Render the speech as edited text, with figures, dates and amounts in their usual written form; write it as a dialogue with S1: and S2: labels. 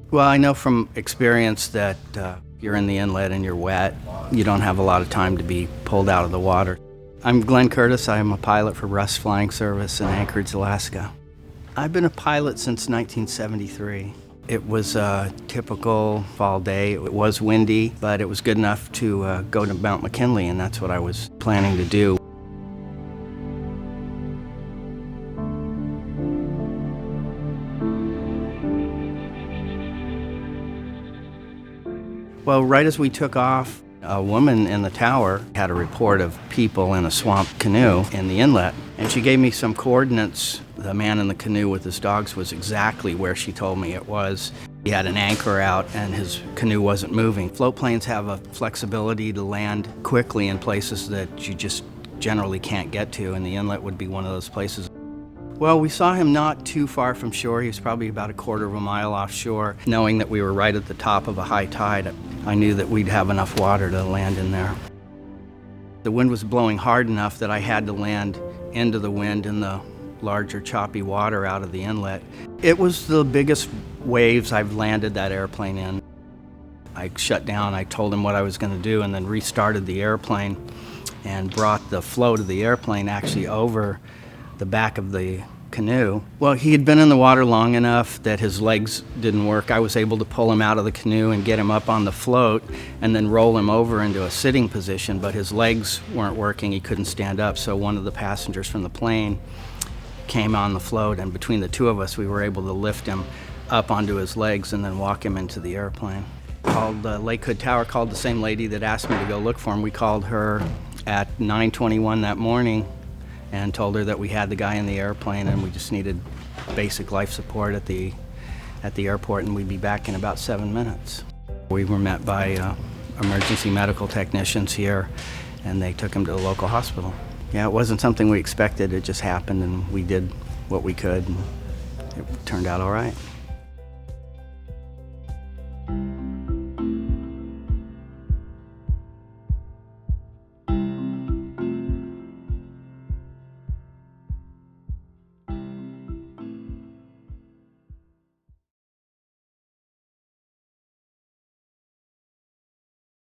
S1: Well, I know from experience that you're in the inlet and you're wet. You don't have a lot of time to be pulled out of the water. I'm Glenn Curtis. I'm a pilot for Russ Flying Service in Anchorage, Alaska. I've been a pilot since 1973. It was a typical fall day. It was windy, but it was good enough to go to Mount McKinley, and that's what I was planning to do. Well, right as we took off, a woman in the tower had a report of people in a swamp canoe in the inlet, and she gave me some coordinates. The man in the canoe with his dogs was exactly where she told me it was. He had an anchor out and his canoe wasn't moving. Float planes have a flexibility to land quickly in places that you just generally can't get to, and the inlet would be one of those places. Well, we saw him not too far from shore. He was probably about a quarter of a mile offshore. Knowing that we were right at the top of a high tide, I knew that we'd have enough water to land in there. The wind was blowing hard enough that I had to land into the wind in the larger choppy water out of the inlet. It was the biggest waves I've landed that airplane in. I shut down, I told him what I was going to do, and then restarted the airplane and brought the float of the airplane actually over the back of the canoe. Well, he had been in the water long enough that his legs didn't work. I was able to pull him out of the canoe and get him up on the float and then roll him over into a sitting position, but his legs weren't working. He couldn't stand up, so one of the passengers from the plane came on the float, and between the two of us, we were able to lift him up onto his legs and then walk him into the airplane. Called Lake Hood Tower, called the same lady that asked me to go look for him. We called her at 9:21 that morning and told her that we had the guy in the airplane and we just needed basic life support at the airport, and we'd be back in about 7 minutes. We were met by emergency medical technicians here, and they took him to the local hospital. Yeah, it wasn't something we expected. It just happened, and we did what we could, and it turned out all right.